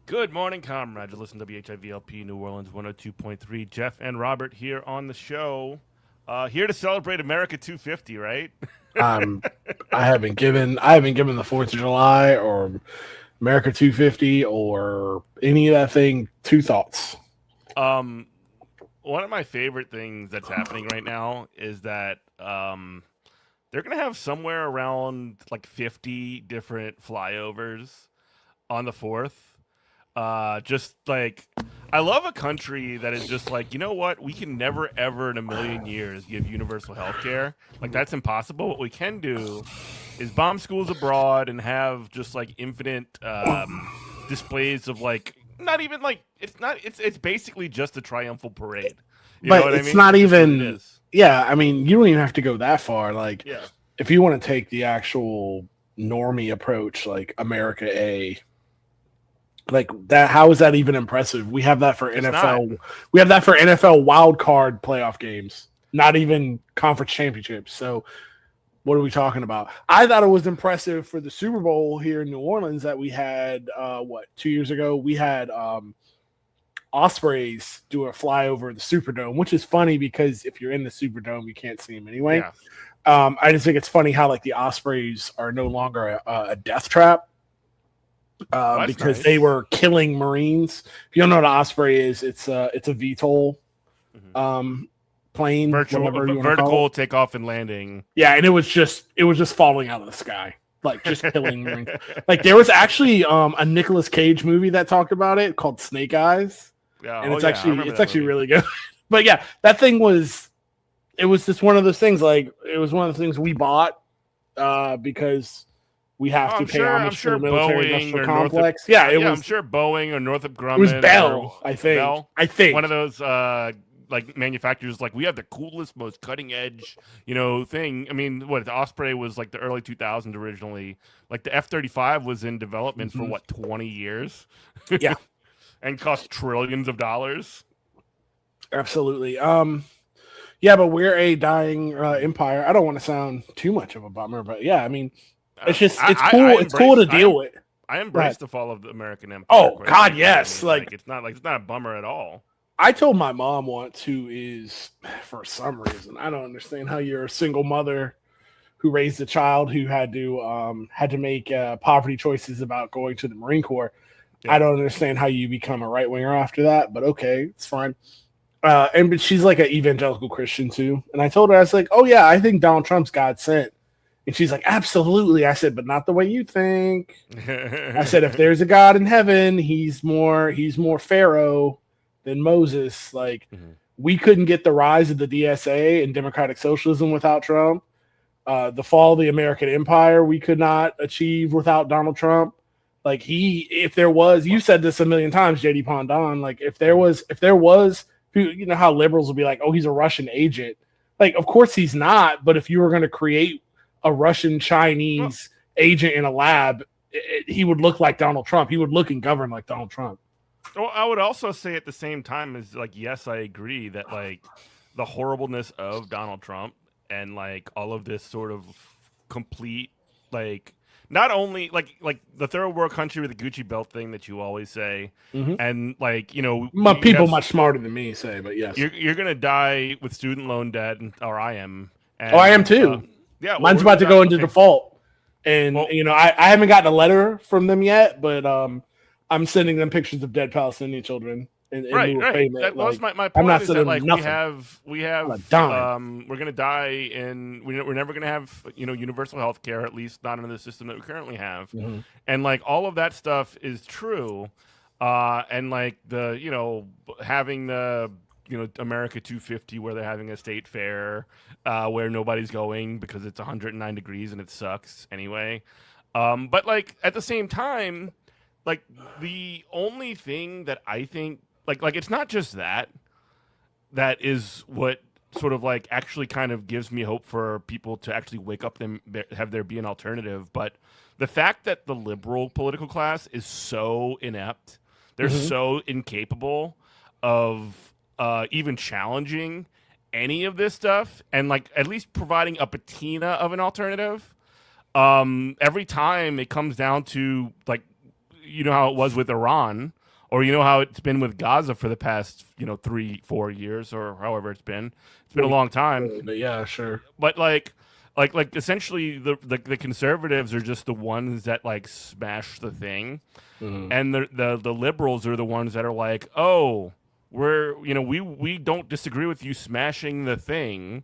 Good morning, comrades. You listen to WHIVLP New Orleans 102.3. Jeff and Robert here on the show. Here to celebrate America 250, right? Um, I haven't given the Fourth of July or America 250 or any of that thing two thoughts. um, One of my favorite things that's happening right now is that they're going to have somewhere around like 50 different flyovers on the 4th. Just like I love a country that is just like, you know what, we can never ever in a million years give universal health care. Like that's impossible. What we can do is bomb schools abroad and have just like infinite displays of like not even like it's basically just a triumphal parade. You know But what I it's mean? not It's just what it even, is. yeah, I mean, you don't even have to go that far. Like, Yeah. if you want to take the actual normie approach, like America A, like that, how is that even impressive? We have that for It's NFL. not. We have that for NFL wild card playoff games, not even conference championships. So, what are we talking about? I thought it was impressive for the Super Bowl here in New Orleans that we had 2 years ago we had Ospreys do a flyover the Superdome, which is funny because if you're in the Superdome, you can't see them anyway. Yeah. I just think it's funny how like the Ospreys are no longer a death trap Well, that's because nice. they were killing Marines. If you don't know what an Osprey is, it's a VTOL Mhm. plane, whatever you want to call Vertical it. takeoff and landing. Yeah, and it was just falling out of the sky, like just killing Marines. Like there was actually a Nicolas Cage movie that talked about it called Snake Eyes, Yeah. and Oh it's yeah. I actually remember it's that actually movie. really good. But yeah, that thing was it was just one of those things. Like it was one of the things we bought because we have Oh, to pay I'm homage to sure the military Boeing industrial or Northrop. complex. Yeah, it Yeah, I'm was sure Boeing or Northrop it was Grumman or Bell, I think. Bell, I one of think. those like manufacturers. Like we have the coolest, most cutting edge, thing. I mean, what the Osprey was like the early 2000s originally. Like the F-35 was in development for Mhm. what 20 years, Yeah, and cost trillions of dollars. absolutely. Yeah, but we're a dying empire. I don't want to sound too much of a bummer, but yeah, I mean, it's I cool. It's cool embrace to deal with. I Go ahead. embrace the fall of the American Empire. Oh Quite God, frankly, I yes. mean, like Like it's not a bummer at all. I told my mom once, who is for some reason I don't understand how you're a single mother who raised a child who had to make poverty choices about going to the Marine Corps. I Yeah. don't understand how you become a right winger after that, but okay, it's fine. But she's like an evangelical Christian too, and I told her I was like, "Oh yeah, I think Donald Trump's God sent," and she's like, "Absolutely." I said, "But not the way you think." I said, "If there's a God in heaven, he's more Pharaoh than Moses. Like Mhm. we couldn't get the rise of the DSA and democratic socialism without Trump. The fall of the American empire we could not achieve without Donald Trump. Like if there was, you said this a million times, JD Pondon. Like if there was, you know how liberals will be like, oh, he's a Russian agent. Like, of course he's not. But if you were going to create a Russian Well, Chinese agent in a lab, he would look like Donald Trump. He would look and govern like Donald Trump. well, I would also say at the same time is like, yes, I agree that like the horribleness of Donald Trump and like all of this sort of complete like not only like the third world country with the Gucci belt thing that you always say, Mm-hmm. and like you People have much smarter than me say, but yes. you're gonna die with student loan debt, or I am, Oh, I am and too. yeah, well, Mine's we're gonna about to die. go into Okay, default. And well, I haven't gotten a letter from them yet, but I'm sending them pictures of dead Palestinian children in lieu of right. payment. That was Like my I'm point not is that sending like them nothing. we Not a have dime. we're gonna die and we're never gonna have universal health care, at least not in the system that we currently have, Mm-hmm. and like all of that stuff is true, and like the having the America 250 where they're having a state fair where nobody's going because it's 109 degrees and it sucks anyway, but like at the same time, like the only thing that I think like it's not just that is what sort of like actually kind of gives me hope for people to actually wake up and have there be an alternative, but the fact that the liberal political class is so inept, they're Mm-hmm. so incapable of even challenging any of this stuff and like at least providing a patina of an alternative. Every time it comes down to like how it was with Iran, or you know how it's been with Gaza for the past 3-4 years or however it's been. It's been a long time, But yeah, sure. but like essentially the conservatives are just the ones that like smash the thing, Mhm. and the liberals are the ones that are like, oh, we don't disagree with you smashing the thing,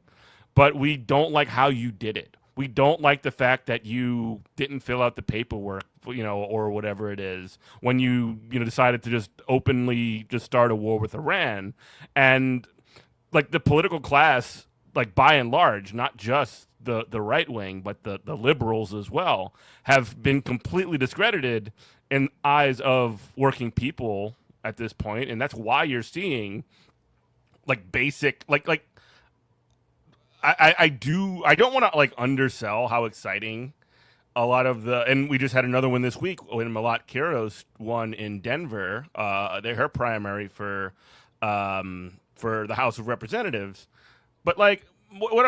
but we don't like how you did it. We don't like the fact that you didn't fill out the paperwork, or whatever it is, when you decided to just openly just start a war with Iran. And like the political class, like by and large, not just the right wing, but the liberals as well, have been completely discredited in eyes of working people at this point, and that's why you're seeing like basic like I don't want to like undersell how exciting a lot of and we just had another one this week when Malat Kiros won in Denver. Her primary for the House of Representatives. But like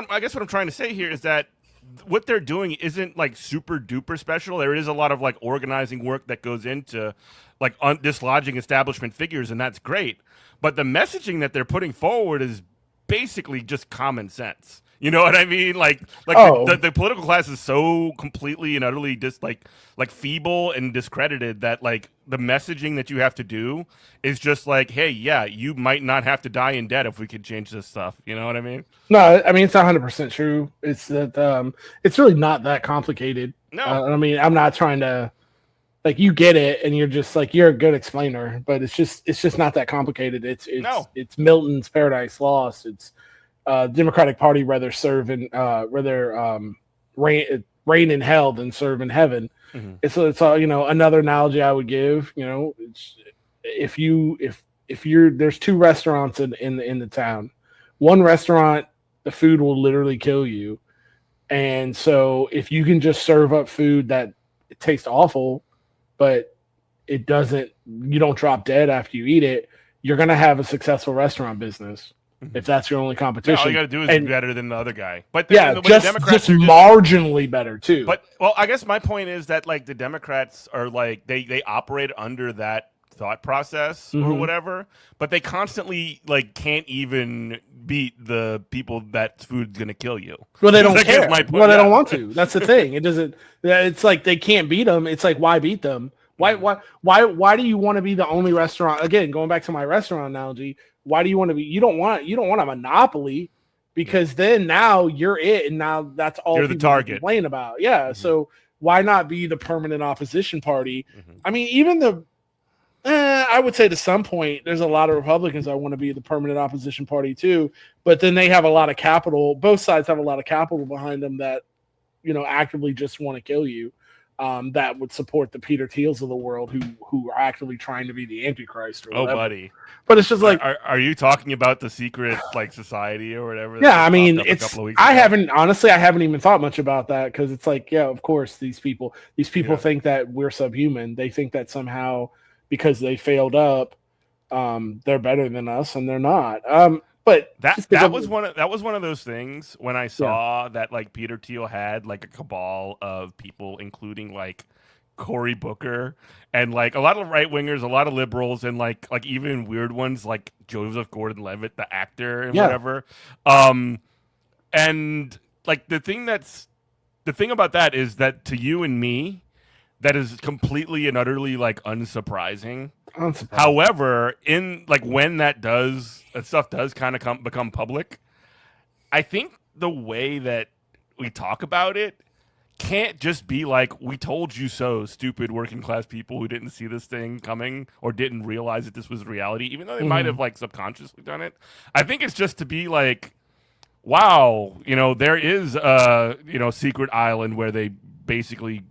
I guess what I'm trying to say here is that what they're doing isn't like super duper special. There is a lot of like organizing work that goes into like dislodging establishment figures, and that's great. But the messaging that they're putting forward is basically just common sense. You know what I mean? Like the political class is so completely and utterly just like feeble and discredited that like the messaging that you have to do is just like, hey, yeah, you might not have to die in debt if we could change this stuff. You know what I mean? No, I mean it's 100% true. It's that it's really not that complicated. No. I mean, I'm not trying to like you get it, and you're just like you're a good explainer, but it's just not that complicated. It's Milton's Paradise Lost. It's Democratic Party rather reign in hell than serve in heaven. Mm-hmm. It's another analogy I would give. It's if you're there's two restaurants in the town. One restaurant, the food will literally kill you, and so if you can just serve up food that it tastes awful, but you don't drop dead after you eat it, you're gonna have a successful restaurant business. If that's your only competition, all you got to do is be better than the other guy. But just marginally better too. But well, I guess my point is that like the Democrats are like they operate under that thought process or whatever, but they constantly like can't even beat the people that food's gonna kill you. Well, they don't care. Well, they don't want to. That's the thing. It doesn't. It's like they can't beat them. It's like why beat them? Why do you want to be the only restaurant? Again, going back to my restaurant analogy. Why do you want to be? You don't want a monopoly, because then now you're it, and now that's all you're the target. Complain about. Yeah. So why not be the permanent opposition party? I mean, even I would say to some point, there's a lot of Republicans that want to be the permanent opposition party too, but then they have a lot of capital. Both sides have a lot of capital behind them that, actively just want to kill you. That would support the Peter Thiels of the world who are actively trying to be the Antichrist or whatever. Oh, buddy. But it's just like, are you talking about the secret like society or whatever? Yeah, I mean, I haven't even thought much about that, because it's like, yeah, of course, these people think that we're subhuman. They think that somehow because they failed up, they're better than us, and they're not. But that was one of those things when I saw that like Peter Thiel had like a cabal of people, including like Cory Booker and like a lot of right wingers, a lot of liberals, and like even weird ones like Joseph Gordon-Levitt, the actor, and whatever. And like the thing about that is that to you and me, that is completely and utterly like unsurprising. However, in like when that stuff does kind of become public, I think the way that we talk about it can't just be like, we told you so, stupid working class people who didn't see this thing coming or didn't realize that this was reality, even though they might have like subconsciously done it. I think it's just to be like, wow, there is a secret island where they basically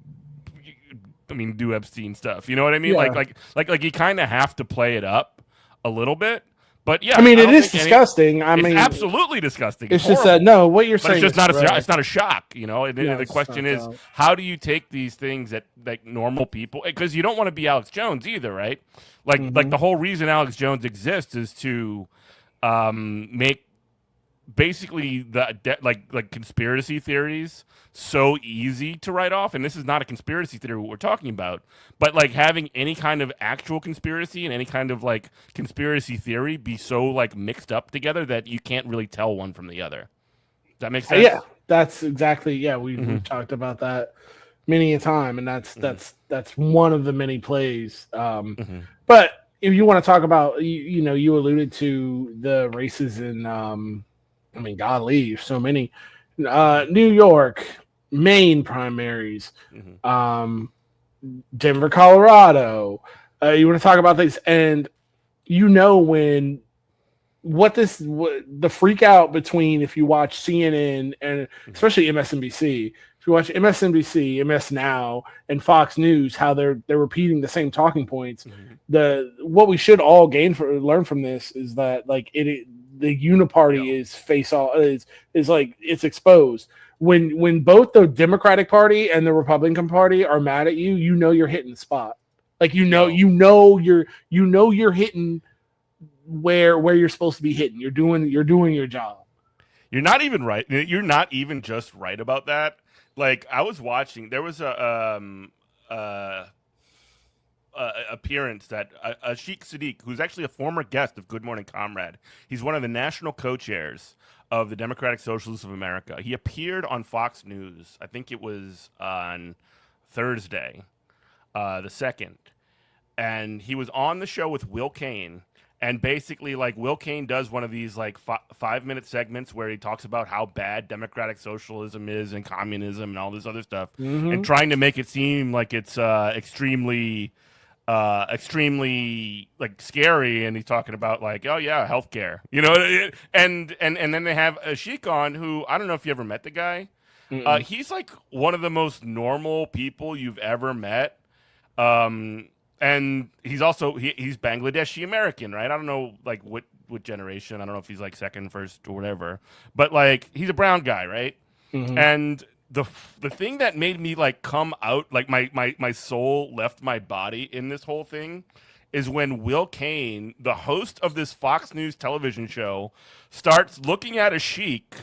do Epstein stuff. You know what I mean? Yeah. Like you kind of have to play it up a little bit. But yeah, I mean, it is disgusting. It's absolutely disgusting. It's just that what you're saying. It's just it's not a shock. The question is, how do you take these things that like normal people? Because you don't want to be Alex Jones either, right? Like the whole reason Alex Jones exists is to make basically like conspiracy theories so easy to write off, and this is not a conspiracy theory what we're talking about, but like having any kind of actual conspiracy and any kind of like conspiracy theory be so like mixed up together that you can't really tell one from the other. Does that make Yeah, sense? that's exactly. Yeah, Mm-hmm. we've talked about that many a time, and Mm-hmm. that's one of the many plays. Mm-hmm. But if you want to talk about, you alluded to the races in, I mean, golly, so many, New York, Maine primaries, Mm-hmm. um, Denver, Colorado. You want to talk about things, and when the freak out between, if you watch CNN and Mm-hmm. especially MSNBC, if you watch MSNBC, MS Now, and Fox News, how they're repeating the same talking points. Mm-hmm. The what we should all learn from this is that like the uniparty is face all is like it's exposed. When both the Democratic Party and the Republican Party are mad at you, you're hitting the spot. Like Yo, you're hitting where you're supposed to be hitting. You're doing your job. you're not even right. You're not even just right about that. Like I was watching, there was uh, appearance that Sheikh Sadiq, who's actually a former guest of Good Morning Comrade, he's one of the national co-chairs of the Democratic Socialists of America. He appeared on Fox News. I think it was on Thursday, the second, and he was on the show with Will Kane. And basically, like Will Kane does one of these like 5 minute segments where he talks about how bad democratic socialism is and communism and all this other stuff, and Mm-hmm. trying to make it seem like it's extremely like scary. And he's talking about like, oh yeah, healthcare, and then they have a Sheik on who I don't know if you ever met the guy. Mm-mm. He's like one of the most normal people you've ever met. Um, and he's also he's Bangladeshi American, right? I don't know like what generation. I don't know if he's like second, first, or whatever. But like he's a brown guy, right? Mm-hmm. And the thing that made me like come out, like my soul left my body in this whole thing, is when Will Kane, the host of this Fox News television show, starts looking at a sheik,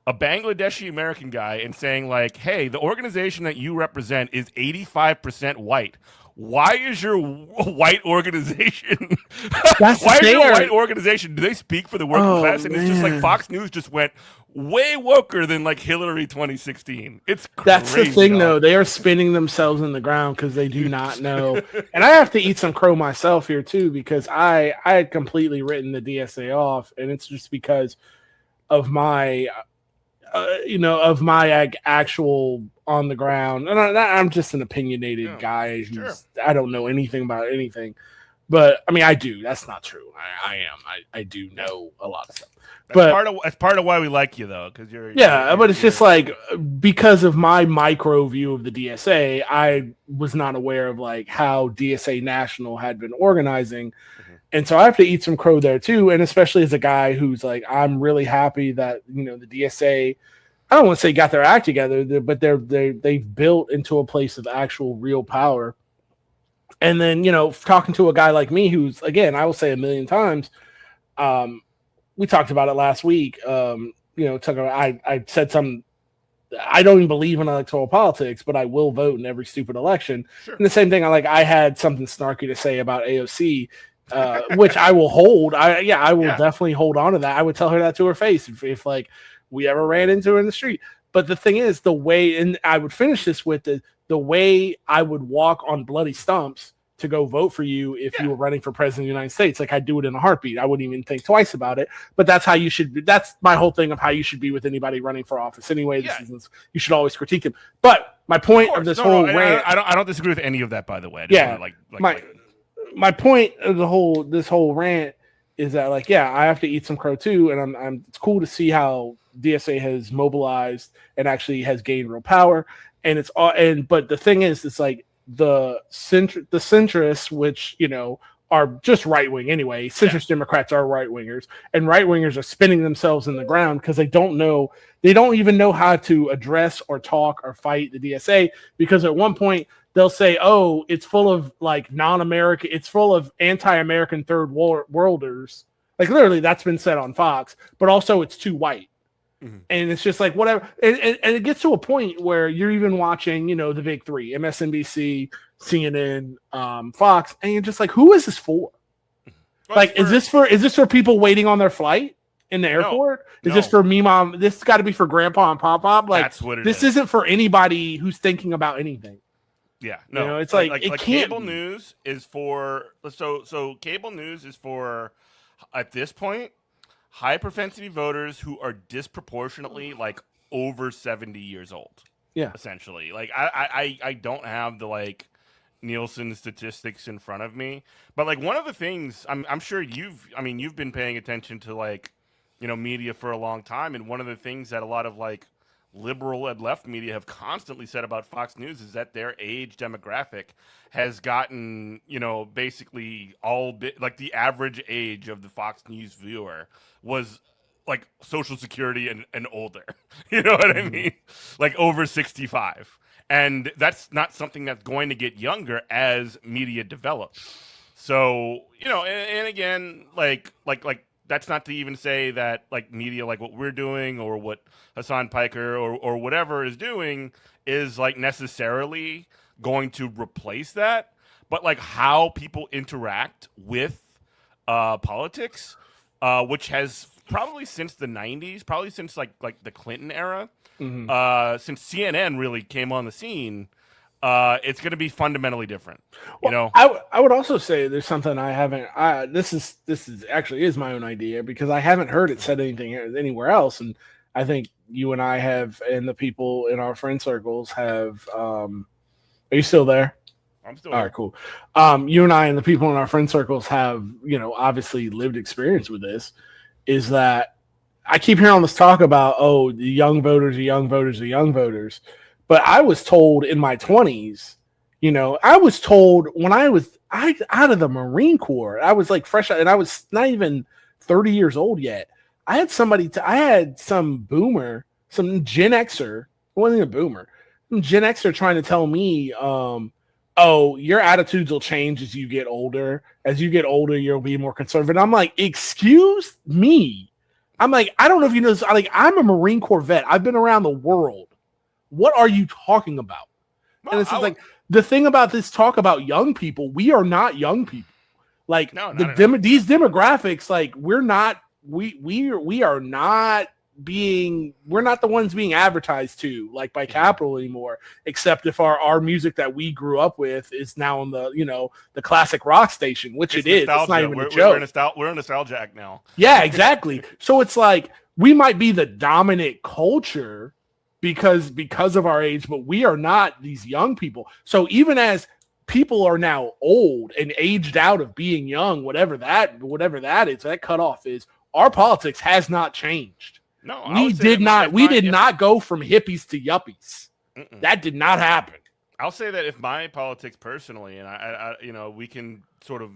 a Bangladeshi American guy, and saying like, "Hey, the organization that you represent is 85% white. Why is your white organization? That's Why is they your are. white organization? Do they speak for the working Oh class?" And it's just like man, Fox News just went way woker than like Hillary 2016. It's that's the crazy, thing dog. though. They are spinning themselves in the ground because they do not know. And I have to eat some crow myself here too because I had completely written the DSA off, and it's just because of my of my actual on the ground. And I'm just an opinionated Yeah, guy sure. who's I don't know anything about anything. But I mean, I do. That's not true. I am. I do Yeah. know a lot of stuff. That's But part of why we like you though, because yeah, but it's just you're like because of my micro view of the DSA, I was not aware of like how DSA National had been organizing. Mhm. And so I have to eat some crow there too. And especially as a guy who's like, I'm really happy that, the DSA, I don't want to say got their act together, but they've built into a place of actual real power. And then, talking to a guy like me, who's again, I will say a million times, um, we talked about it last week. I said some. I don't even believe in electoral politics, but I will vote in every stupid election. Sure. And the same thing, I had something snarky to say about AOC, which I will hold. I will Yeah. definitely hold on to that. I would tell her that to her face if like we ever ran into her in the street. But the thing is, the way, and I would finish this with the way I would walk on bloody stumps to go vote for you if you Yeah. were running for president of the United States. Like I'd do it in a heartbeat. I wouldn't even think twice about it. But that's how you should be. That's my whole thing of how you should be with anybody running for office. Anyway, Yeah. you should always critique them. But my Of point of course. this No, no, whole rant, I don't disagree with any of that, by the way. I just want yeah, to my my point of this whole rant is that like, yeah, I have to eat some crow too, and I'm it's cool to see how DSA has mobilized and actually has gained real power. And it's all but the thing is, it's like the centrists, which are just right wing anyway. Yeah. Centrist Democrats are right wingers, and right wingers are spinning themselves in the ground because they don't even know how to address or talk or fight the DSA, because at one point they'll say, "Oh, it's full of like non-American, it's full of anti-American third worlders," Like literally, that's been said on Fox, but also it's too white. Mm-hmm. And it's just like whatever. And it gets to a point where you're even watching, the big three, MSNBC, CNN, Fox, and you're just like, who is this for? Well, like, is this for people waiting on their flight in the airport? No. Is this for me, mom? This got to be for grandpa and pop. Like, that's what this isn't for anybody who's thinking about anything. Yeah, no, it's like it can't cable news is for so cable news is for at this point high propensity voters who are disproportionately like over 70 years old. Yeah, essentially. Like I don't have the like Nielsen statistics in front of me, but like one of the things I'm sure you've been paying attention to like media for a long time, and one of the things that a lot of like liberal and left media have constantly said about Fox News is that their age demographic has gotten, basically like the average age of the Fox News viewer was like Social Security and older. You know what I mean? Like over 65. And that's not something that's going to get younger as media develops. So, and again, like that's not to even say that like media like what we're doing or what Hassan Piker or whatever is doing is like necessarily going to replace that, but like how people interact with politics, which has probably since the 90s, probably since like the Clinton era, since CNN really came on the scene, it's going to be fundamentally different. I would also say there's something I haven't. This is actually my own idea because I haven't heard it said anything anywhere else, and I think you and I have, and the people in our friend circles have. Are you still there? I'm still all here. right. Cool. You and I and the people in our friend circles have obviously lived experience with this. Is that I keep hearing all this talk about the young voters, but I was told in my 20s. I was told when I was out of the Marine Corps, I was like fresh out, and I was not even 30 years old yet. I had I had some boomer, some Gen Xer, wasn't a boomer, some Gen Xer trying to tell me, your attitudes will change as you get older. As you get older, you'll be more conservative. I'm like, excuse me. I'm like, I don't know if you know this. I'm a Marine Corps vet. I've been around the world. What are you talking about? Well, and it's like the thing about this talk about young people, we are not young people. Like these demographics, like we're not the ones being advertised to like by Capital anymore, except if our music that we grew up with is now on the the classic rock station, which it's It's not even a joke. We're a nostalgic now. Yeah, exactly. So it's like we might be the dominant culture because of our age, but we are not these young people. So even as people are now old and aged out of being young, whatever that is, that cutoff is, our politics has not changed. No, we did not go from hippies to yuppies. That did not happen. I'll say that if my politics personally, and I we can sort of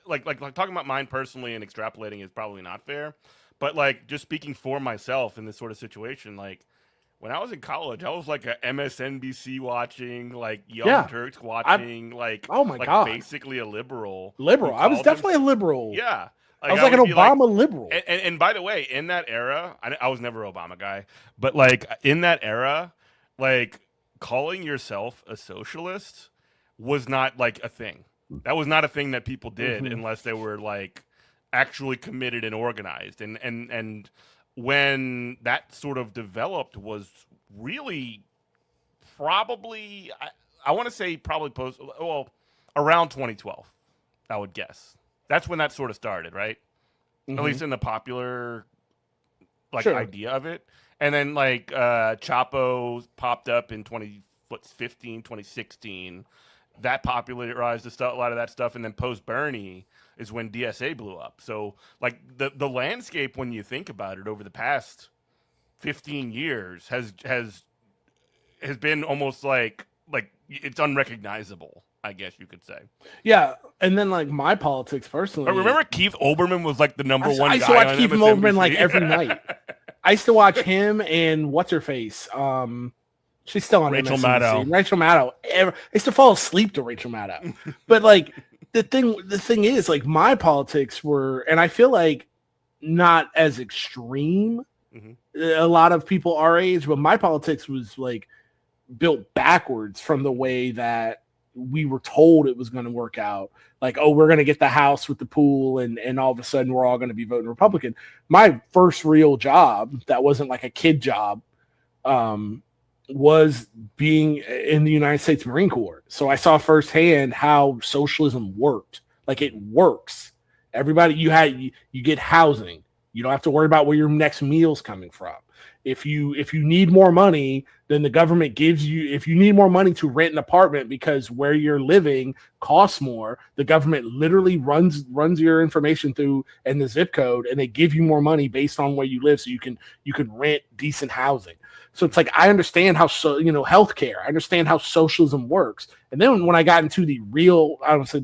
like talking about mine personally and extrapolating is probably not fair, but like just speaking for myself in this sort of situation, like when I was in college, I was like a MSNBC watching, like Young Turks watching, God, basically a liberal. I was definitely a liberal. Yeah. Like, I was like an Obama liberal. And by the way, in that era, I was never an Obama guy, but like in that era, like calling yourself a socialist was not like a thing. That was not a thing that people did unless they were like actually committed and organized. And when that sort of developed was really probably, I want to say probably around 2012, I would guess. That's when that sort of started, right? At least in the popular idea of it. And then like Chapo popped up in 2016. That popularized a lot of that stuff. And then post Bernie is when DSA blew up. So like the landscape, when you think about it, over the past 15 years has been almost like it's unrecognizable, I guess you could say. Yeah, and then like my politics personally. I remember Keith Olbermann was like the number one guy. I used to watch Keith Olbermann like every night. I used to watch him and what's her face. She's still on Rachel MSNBC. Maddow. Rachel Maddow. I used to fall asleep to Rachel Maddow. But like the thing is, like, my politics were, and I feel like not as extreme. A lot of people our age, but my politics was like built backwards from the way that we were told it was going to work out. Like, oh, we're going to get the house with the pool, and all of a sudden we're all going to be voting Republican. My first real job that wasn't like a kid job was being in the United States Marine Corps. So I saw firsthand how socialism worked. Like, it works. Everybody, you get housing. You don't have to worry about where your next meal's coming from. If you need more money, then the government gives you, if you need more money to rent an apartment because where you're living costs more, the government literally runs your information through and the zip code, and they give you more money based on where you live, so you can rent decent housing. So it's like, I understand how, healthcare, I understand how socialism works. And then when I got into the real, I don't say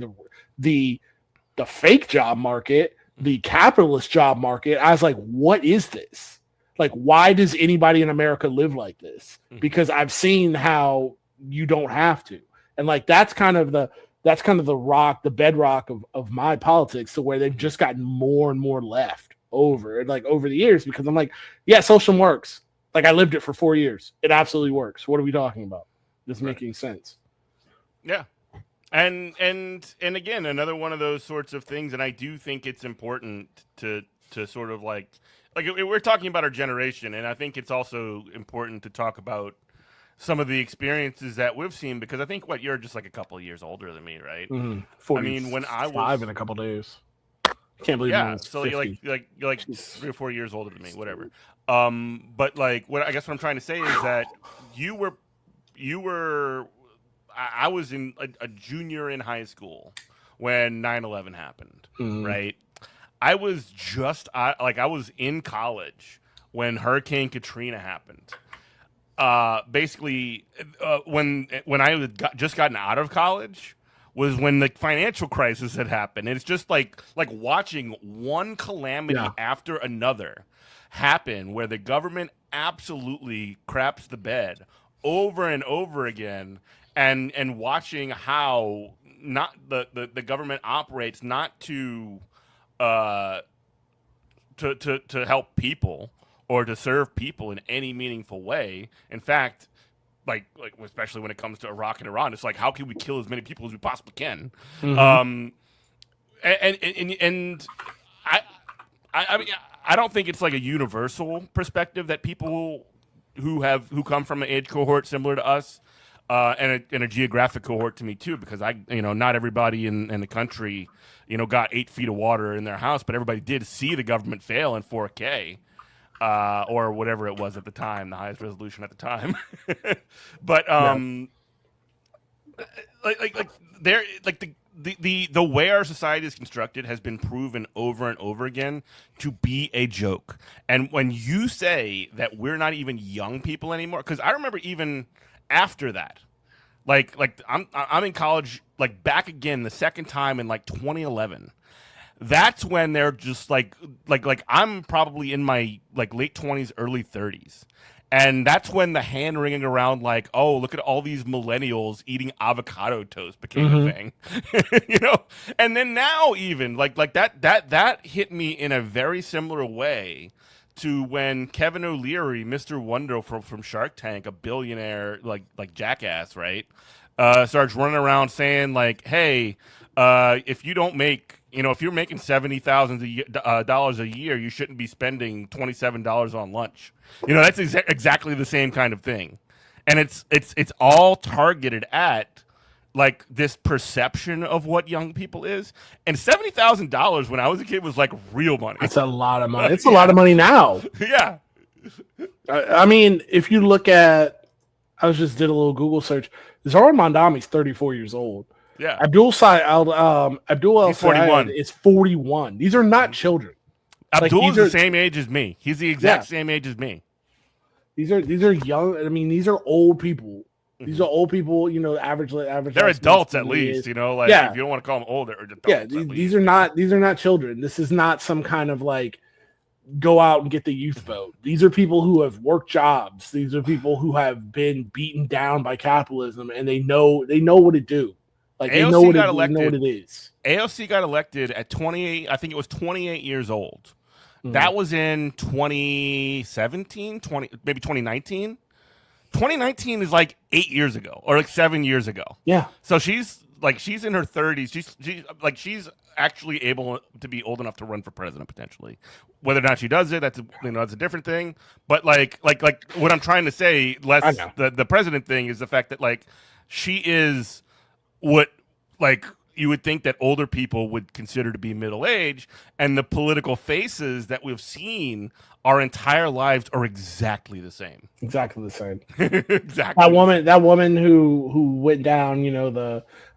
the fake job market, the capitalist job market, I was like, what is this? Like, why does anybody in America live like this? Because I've seen how you don't have to. And like, that's kind of the bedrock of my politics, to where they've just gotten more and more left over the years, because I'm like, yeah, socialism works. Like, I lived it for 4 years. It absolutely works. What are we talking about? This making sense. Yeah. And again, another one of those sorts of things, and I do think it's important to sort of like we're talking about our generation, and I think it's also important to talk about some of the experiences that we've seen, because I think you're just like a couple of years older than me, right? I mean, when I was in a couple of days, I can't believe. Yeah, so you're like 3 or 4 years older than me, whatever. But like, what I'm trying to say is that you were. I was in a junior in high school when 9/11 happened, right? I was I was in college when Hurricane Katrina happened. Basically, when I had just gotten out of college was when the financial crisis had happened. And it's just like watching one calamity after another happen, where the government absolutely craps the bed over and over again, and watching how not the government operates not to help people or to serve people in any meaningful way. In fact, like especially when it comes to Iraq and Iran, it's like, how can we kill as many people as we possibly can? And I mean, I don't think it's like a universal perspective that people who come from an age cohort similar to us, and a geographic cohort to me too, because not everybody in the country, got 8 feet of water in their house, but everybody did see the government fail in 4K, or whatever it was at the time, the highest resolution at the time. But the way our society is constructed has been proven over and over again to be a joke. And when you say that we're not even young people anymore, because I remember even after that, like I'm in college, like back again the second time in like 2011. That's when they're just like I'm probably in my like late 20s, early 30s. And that's when the hand wringing around, like, oh, look at all these millennials eating avocado toast became a thing, And then now, even like that hit me in a very similar way to when Kevin O'Leary, Mr. Wonderful from Shark Tank, a billionaire like jackass, right, starts running around saying like, hey, if you don't make, if you're making $70,000 a year, you shouldn't be spending $27 on lunch. That's exactly the same kind of thing, and it's all targeted at like this perception of what young people is. And $70,000 when I was a kid was like real money. It's a lot of money. It's a lot of money now. Yeah. I mean, if you look at, I just did a little Google search. Zoran Mondami's 34 years old. Yeah. Abdul El 41. Is 41. These are not children. Abdul is the same age as me. He's the exact same age as me. These are young. I mean, these are old people. These are old people. Average. They're adults at least. If you don't want to call them old, they're adults. Yeah. These are not children. This is not some kind of like go out and get the youth vote. These are people who have worked jobs. These are people who have been beaten down by capitalism, and they know what to do. Like AOC got they know what elected. it is. AOC got elected at 28. I think it was 28 years old. Mm. That was in 2017, maybe 2019. 2019 is like 8 years ago or like 7 years ago. Yeah, So she's in her 30s. She's actually able to be old enough to run for president potentially. Whether or not she does it, that's a different thing. But like what I'm trying to say, I less know. the president thing is the fact that like she is what like you would think that older people would consider to be middle age, and the political faces that we've seen our entire lives are exactly the same. Exactly the same. Exactly the same. That woman who went down,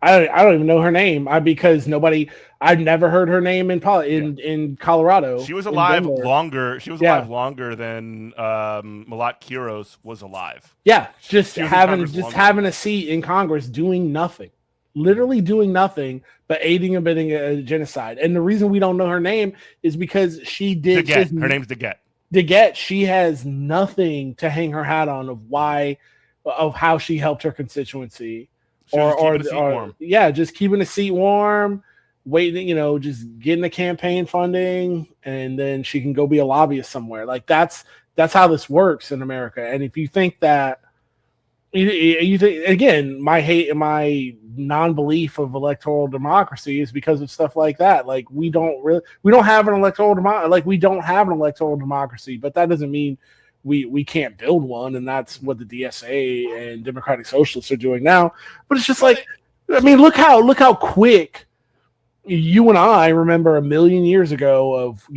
I don't even know her name. Because nobody, I've never heard her name Yeah. in Colorado, She was in alive Denver. longer. She was alive Yeah, longer than Malat Kiros was alive. yeah, She was in Congress just longer than having him. a seat in Congress, doing nothing, literally doing nothing, but aiding and abetting a genocide. And the reason we don't know her name is because she has Deget. Her name's Deget. she has nothing to hang her hat on of how she helped her constituency, She was just keeping the seat warm. yeah, just keeping the seat warm, waiting, just getting the campaign funding, and then she can go be a lobbyist somewhere. Like that's how this works in America. And if you think that you think, again, my hate and my non-belief of electoral democracy is because of stuff like that. Like we don't have an electoral democracy, but that doesn't mean we can't build one, and that's what the DSA and Democratic Socialists are doing now. But it's just like, I mean, look how quick you and I remember a million years ago of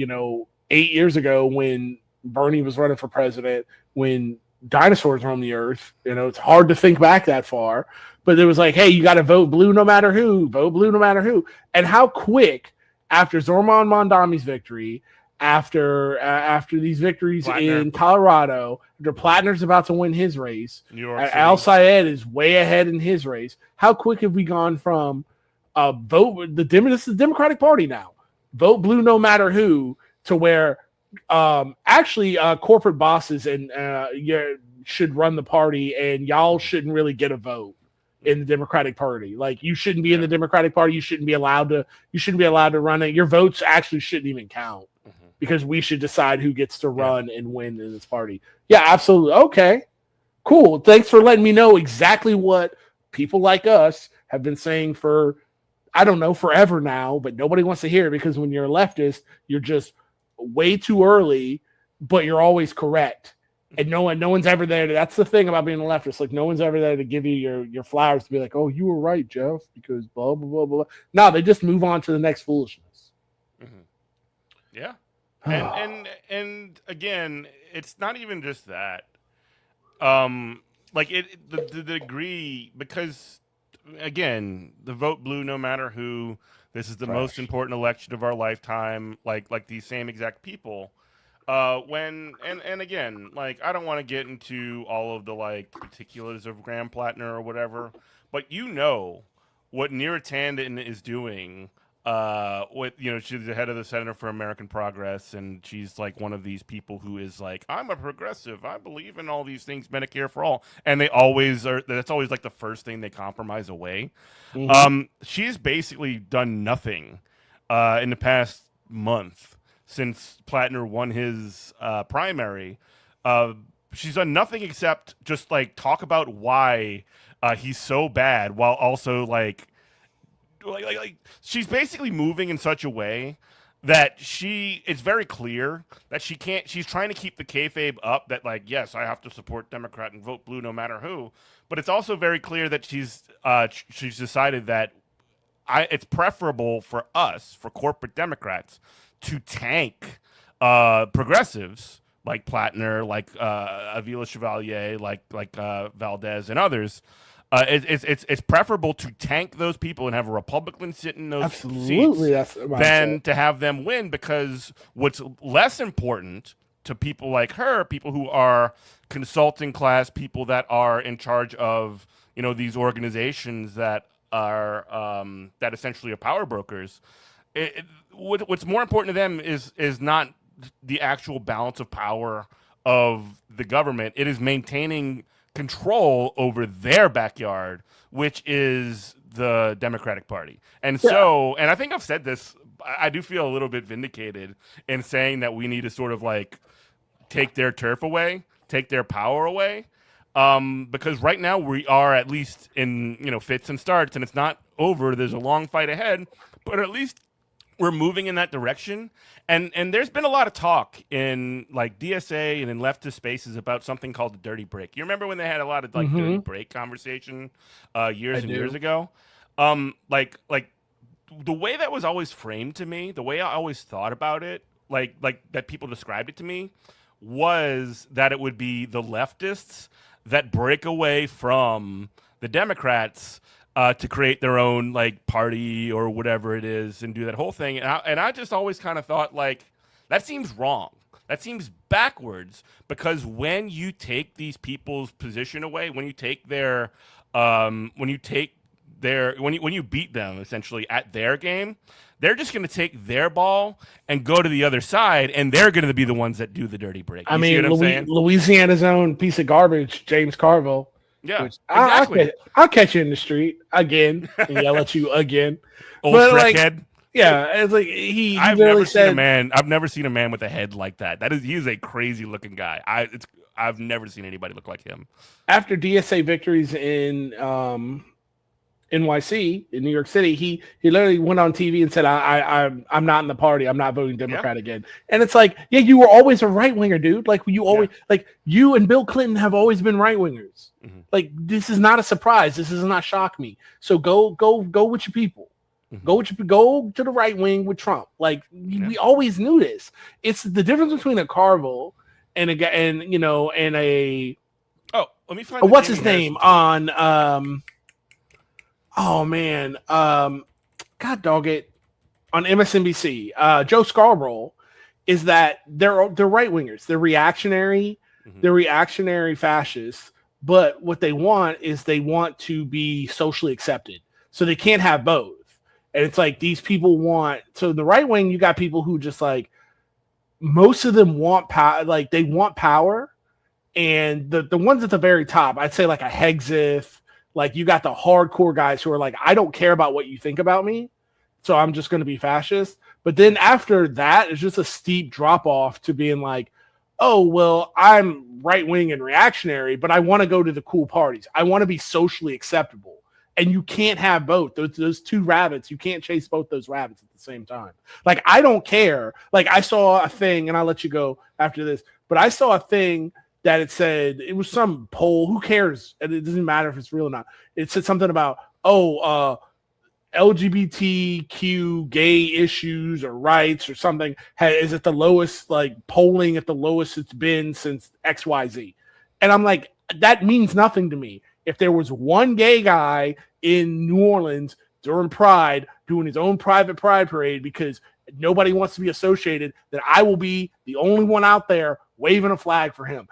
8 years ago when Bernie was running for president, when dinosaurs roamed the earth. It's hard to think back that far, but it was like, hey, you got to vote blue no matter who, vote blue no matter who. And how quick after Zorman Mondami's victory, after these victories Plattner. in Colorado, after Plattner's about to win his race, New York City. Al Sayed is way ahead in his race. How quick have we gone from vote this is the Democratic Party now, vote blue no matter who, to where actually corporate bosses and should run the party, and y'all shouldn't really get a vote in the Democratic Party. Like, you shouldn't be in the Democratic Party. You shouldn't be allowed to run it. Your votes actually shouldn't even count, because we should decide who gets to run and win in this party. Yeah, absolutely. Okay, cool. Thanks for letting me know exactly what people like us have been saying for, I don't know, forever now, but nobody wants to hear it, because when you're a leftist, you're just way too early, but you're always correct. And no one's ever there. That's the thing about being a leftist. Like, no one's ever there to give you your flowers, to be like, oh, you were right, Jeff, because blah, blah, blah, blah. No, they just move on to the next foolishness. Mm-hmm. Yeah. And again, it's not even just that. The degree, because again, the vote blue no matter who. This is the most important election of our lifetime. Like these same exact people. Again, like, I don't want to get into all of the like particulars of Graham Plattner or whatever, but what Neera Tanden is doing. She's the head of the Center for American Progress, and she's like one of these people who is like, I'm a progressive, I believe in all these things, Medicare for all, and they always are. That's always like the first thing they compromise away. Mm-hmm. She's basically done nothing in the past month since Plattner won his primary. She's done nothing except just like talk about why he's so bad, while also like she's basically moving in such a way that it's very clear that she's trying to keep the kayfabe up that, like, yes, I have to support Democrat and vote blue no matter who, but it's also very clear that she's decided that it's preferable for corporate Democrats, to tank progressives like Plattner, like Avila Chevalier, like Valdez and others. It's preferable to tank those people and have a Republican sit in those seats than to have them win, because what's less important to people like her, people who are consulting class, people that are in charge of these organizations that are that essentially are power brokers. What's more important to them is not the actual balance of power of the government. It is maintaining control over their backyard, which is the Democratic Party. And Yeah. so, and I think I've said this, I do feel a little bit vindicated in saying that we need to sort of like take their turf away, take their power away. Because right now we are at least in fits and starts, and it's not over. There's a long fight ahead, but at least we're moving in that direction. And there's been a lot of talk in like DSA and in leftist spaces about something called the dirty break. You remember when they had a lot of like dirty Mm-hmm. break conversation I years and years do. ago? Like the way that was always framed to me, the way I always thought about it, like that people described it to me, was that it would be the leftists that break away from the Democrats to create their own like party or whatever it is and do that whole thing. And I just always kind of thought like that seems wrong. That seems backwards because when you take these people's position away, when you take when you beat them essentially at their game, they're just going to take their ball and go to the other side, and they're going to be the ones that do the dirty break. I You see what mean, I'm saying? Louisiana's own piece of garbage, James Carville, Yeah, which exactly. I'll catch you in the street again and yell at you again. Old But Shrek like, head. yeah, it's like he I've literally never seen a said man. I've never seen a man with a head like that. He's a crazy looking guy. I've never seen anybody look like him. after DSA victories in NYC in New York City, he literally went on TV and said, I'm not in the party. I'm not voting Yeah, Democrat again." And it's like, yeah, you were always a right winger, dude. Like you yeah. always like you and Bill Clinton have always been right wingers. Hmm. Like this is not a surprise. This does not shock me. So go with your people. Hmm. Go to the right wing with Trump. Like Yeah. we always knew this. It's the difference between a Carville and a guy and a Oh, let me find the what's Jamie his name Harrison tweet. on oh man, God dog it, on MSNBC, Joe Scarborough, is that they're right wingers, Hmm. they're reactionary fascists, but what they want is they want to be socially accepted, so they can't have both. And it's like these people want so the right wing, you got people who just like most of them want power, like they want power, and the ones at the very top, I'd say like a Hexith, like you got the hardcore guys who are like, I don't care about what you think about me, so I'm just going to be fascist. But then after that, it's just a steep drop off to being like, oh, well, I'm right wing and reactionary, but I want to go to the cool parties. I want to be socially acceptable. And you can't have both. Those two rabbits, you can't chase both those rabbits at the same time. Like, I don't care. Like, I saw a thing, and I'll let you go after this, but I saw a thing that it said, it was some poll, who cares? And it doesn't matter if it's real or not. It said something about, LGBTQ gay issues or rights or something is at the lowest, like polling at the lowest it's been since XYZ. And I'm like, that means nothing to me. If there was one gay guy in New Orleans during Pride doing his own private Pride parade because nobody wants to be associated, then I will be the only one out there waving a flag for him.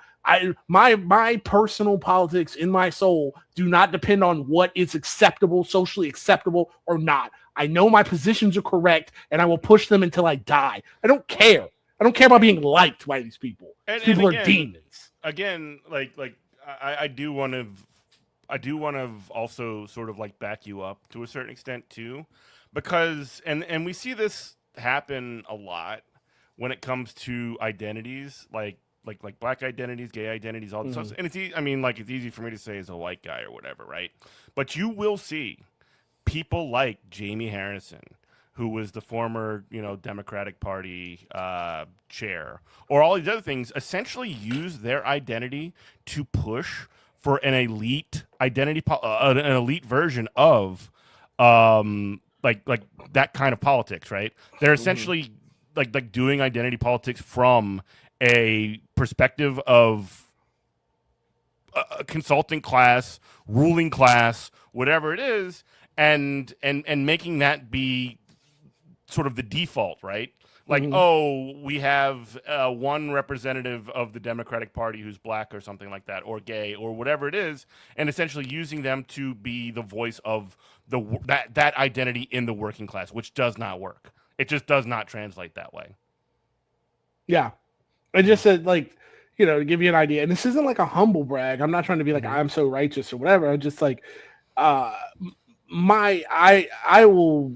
My personal politics in my soul do not depend on what is acceptable, socially acceptable or not. I know my positions are correct, and I will push them until I die. I don't care. I don't care about being liked by these people. These And people are again, demons. like I do want to also sort of like back you up to a certain extent too, because and we see this happen a lot when it comes to identities, like black identities, gay identities, all this stuff. Mm-hmm. And I mean, like it's easy for me to say as a white guy or whatever, right? But you will see people like Jamie Harrison, who was the former, Democratic Party chair, or all these other things, essentially use their identity to push for an elite an elite version of, like that kind of politics, right? They're Mm-hmm. essentially like doing identity politics from a perspective of a consulting class, ruling class, whatever it is, and making that be sort of the default, right? Like, Mm-hmm. oh, we have one representative of the Democratic Party who's black or something like that, or gay, or whatever it is, and essentially using them to be the voice of that identity in the working class, which does not work. It just does not translate that way. Yeah. I Hmm. just said, like, to give you an idea, and this isn't like a humble brag. I'm not trying to be like, Hmm. I'm so righteous or whatever. I'm just like, uh, I will,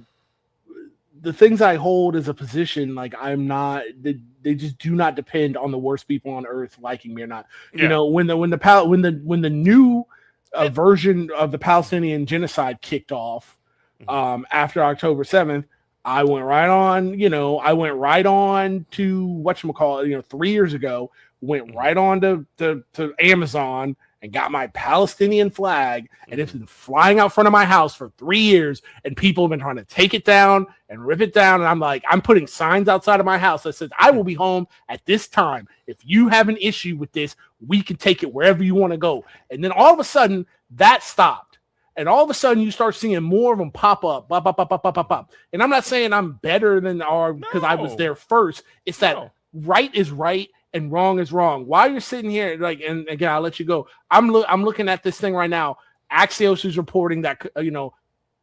the things I hold as a position, like I'm not, they just do not depend on the worst people on earth liking me or not. You Yeah. know, when the new version of the Palestinian genocide kicked off after October 7th, I went right on, I went right on to whatchamacallit, 3 years ago, went right on to Amazon and got my Palestinian flag, and it's been flying out front of my house for 3 years, and people have been trying to take it down and rip it down. And I'm like, I'm putting signs outside of my house that says, I will be home at this time. If you have an issue with this, we can take it wherever you want to go. And then all of a sudden, that stopped. And all of a sudden, you start seeing more of them pop up, pop, pop, pop, pop, pop, pop, pop. And I'm not saying I'm better than because I was there first. It's that right is right and wrong is wrong. While you're sitting here, like, and again, I'll let you go. I'm looking at this thing right now. Axios is reporting that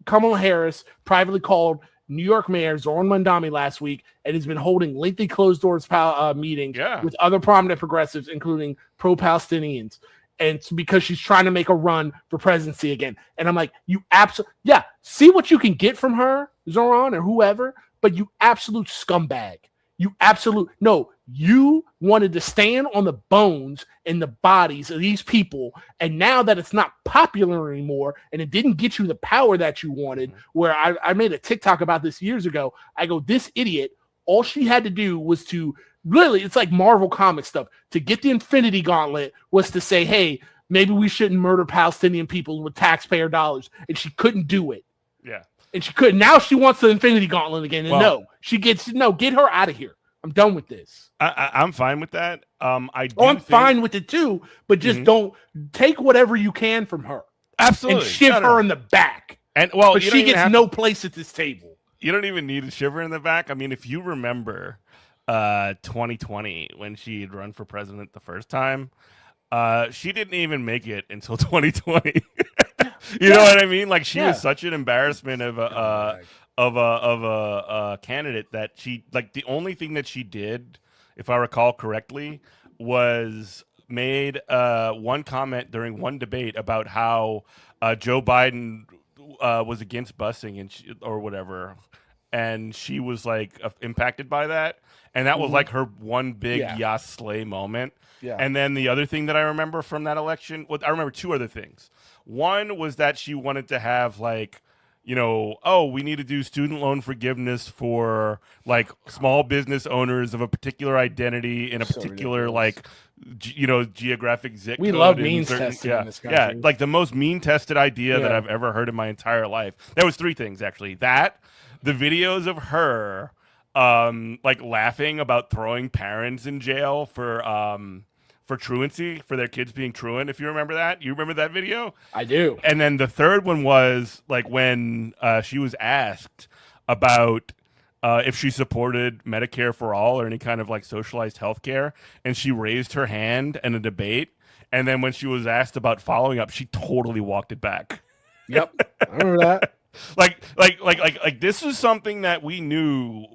Kamala Harris privately called New York Mayor Zoran Mandami last week and has been holding lengthy closed doors meetings with other prominent progressives, including pro-Palestinians. And it's because she's trying to make a run for presidency again. And I'm like, you absolutely, see what you can get from her, Zoran or whoever, but you absolute scumbag. You wanted to stand on the bones and the bodies of these people. And now that it's not popular anymore and it didn't get you the power that you wanted, where I made a TikTok about this years ago. I go, this idiot, all she had to do was to really, it's like Marvel comic stuff, to get the Infinity Gauntlet was to say, hey, maybe we shouldn't murder Palestinian people with taxpayer dollars. And she couldn't do it. Yeah. And she couldn't. Now she wants the Infinity Gauntlet again. And get her out of here. I'm done with this. I'm fine with that. I'm fine with it too, but just don't take whatever you can from her. Absolutely. And shiv her in the back. And but she gets no place at this table. You don't even need to shiver in the back. I mean, if you remember 2020 when she had run for president the first time, she didn't even make it until 2020. You know what I mean? Like she was such an embarrassment of a candidate that she, like, the only thing that she did, if I recall correctly, was made one comment during one debate about how Joe Biden was against busing and or whatever, and she was like impacted by that, and that was like her one big Yas Slay moment. Yeah. And then the other thing that I remember from that election, I remember two other things. One was that she wanted to have like, we need to do student loan forgiveness for like small business owners of a particular identity in a particular geographic zip code. We love means testing in this country. Yeah, like the most mean tested idea that I've ever heard in my entire life. There was three things actually. That, the videos of her like laughing about throwing parents in jail for truancy, for their kids being truant, if you remember that. You remember that video? I do. And then the third one was like when she was asked about if she supported Medicare for all or any kind of like socialized health care, and she raised her hand in a debate. And then when she was asked about following up, she totally walked it back. Yep. I remember that. like this is something that we knew,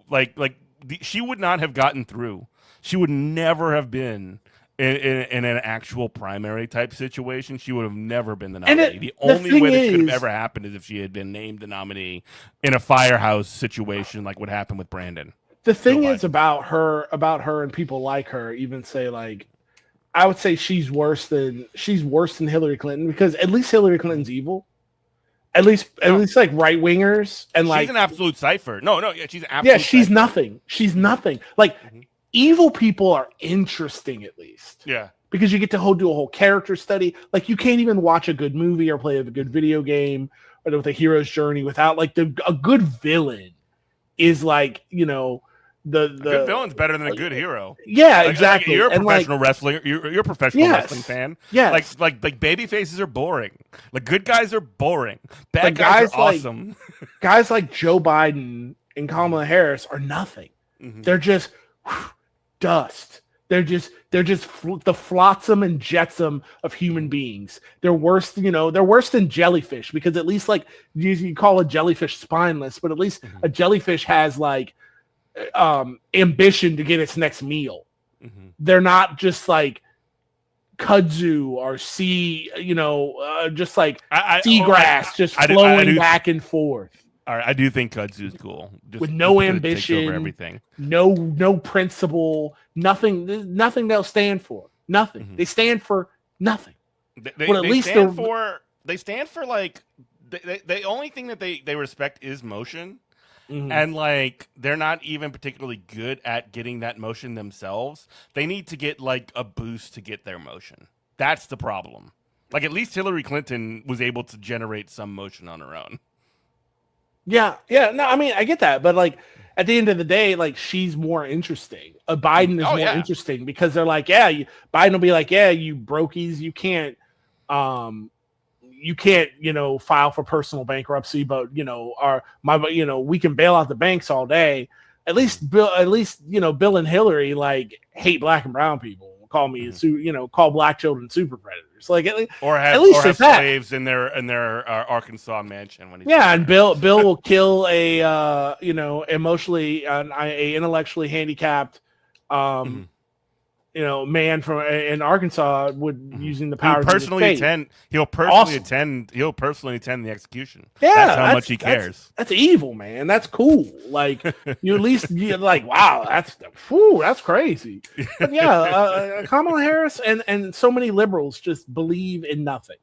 she would not have gotten through. She would never have been in an actual primary type situation. She would have never been the nominee. The only way that could have ever happened is if she had been named the nominee in a firehouse situation like what happened with Brandon. The thing is about her and people like her even say, like, I would say she's worse than Hillary Clinton, because at least Hillary Clinton's evil. At least like right wingers and she's like an absolute cipher. She's an absolute she's cipher. nothing. She's nothing. Like evil people are interesting, at least. Yeah. Because you get to do a whole character study. Like you can't even watch a good movie or play a good video game or with a hero's journey without like a good villain is like, the good villain's better than a good hero. Yeah, exactly. You're a professional wrestler. You're a professional wrestling fan. Yeah. Like baby faces are boring. Like good guys are boring. Bad guys are awesome. Guys like Joe Biden and Kamala Harris are nothing. Mm-hmm. They're just dust. They're just the flotsam and jetsam of human beings. They're worse, they're worse than jellyfish, because at least like you call a jellyfish spineless, but at least a jellyfish has like ambition to get its next meal. They're not just like kudzu or just like seagrass just flowing back and forth. All right, I do think kudzu's cool. Just with no because it takes ambition, over everything. no principle, nothing they'll stand for. Nothing. Mhm. They stand for nothing. They stand for like the only thing that they respect is motion. Mhm. And like they're not even particularly good at getting that motion themselves. They need to get like a boost to get their motion. That's the problem. Like at least Hillary Clinton was able to generate some motion on her own. Yeah. No, I mean I get that, but like at the end of the day, like she's more interesting. Biden is more interesting because they're like, Biden will be like, you brokies, you can't, file for personal bankruptcy, but we can bail out the banks all day. At least Bill and Hillary like hate black and brown people. Call me, call black children super predators. Like at least have slaves in their Arkansas mansion when he's and Bill will kill a emotionally a intellectually handicapped man from in Arkansas using the power. He'll personally attend the execution. Yeah, that's how much he cares. That's evil, man. That's cool. Like you at least like, wow, that's crazy. But Kamala Harris and so many liberals just believe in nothing,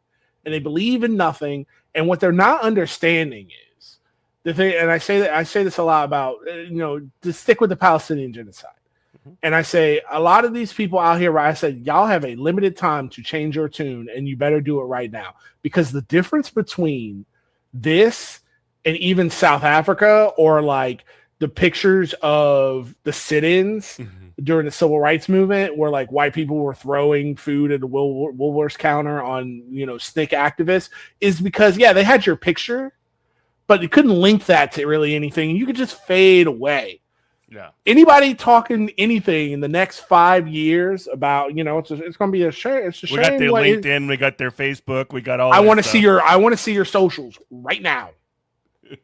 and they believe in nothing. And what they're not understanding is the thing. And I say this a lot about to stick with the Palestinian genocide. And I say, a lot of these people out here, I said, y'all have a limited time to change your tune, and you better do it right now. Because the difference between this and even South Africa, or like the pictures of the sit-ins during the civil rights movement, where like white people were throwing food at the Woolworths counter on, SNCC activists, is because, they had your picture, but you couldn't link that to really anything. And you could just fade away. Yeah. Anybody talking anything in the next 5 years about it's going to be a shame. It's a shame. We got their LinkedIn, we got their Facebook, we got all. I want to see your socials right now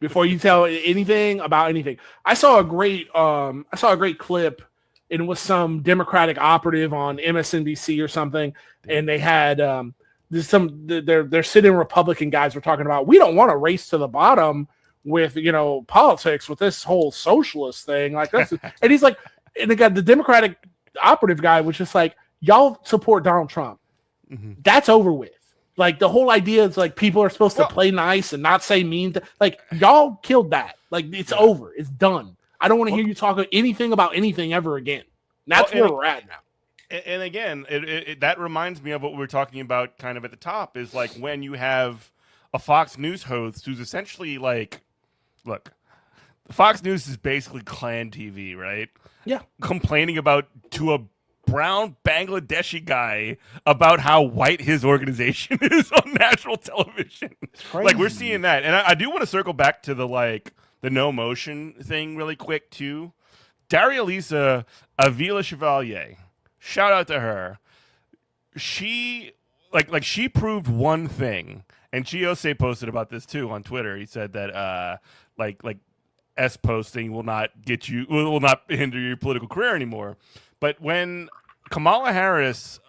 before you tell anything about anything. I saw a great clip. And it was some Democratic operative on MSNBC or something, and they had their sitting Republican guys were talking about, we don't want to race to the bottom with politics with this whole socialist thing like this. And he's like, and the Democratic operative guy was just like, y'all support Donald Trump. That's over with. Like the whole idea is like people are supposed to play nice and not say mean like y'all killed that. Like it's over. It's done. I don't want to hear you talk anything about anything ever again. That's where we're at now. And again, that reminds me of what we were talking about kind of at the top, is like when you have a Fox News host who's essentially like, look, Fox News is basically Klan TV, right? Yeah. Complaining to a brown Bangladeshi guy about how white his organization is on national television. Like we're seeing that. And I do want to circle back to the no motion thing really quick too. Daria-Lisa Avila Chevalier, shout out to her. She she proved one thing, and Chiose posted about this too on Twitter. He said that like S posting will not hinder your political career anymore. But when Kamala Harris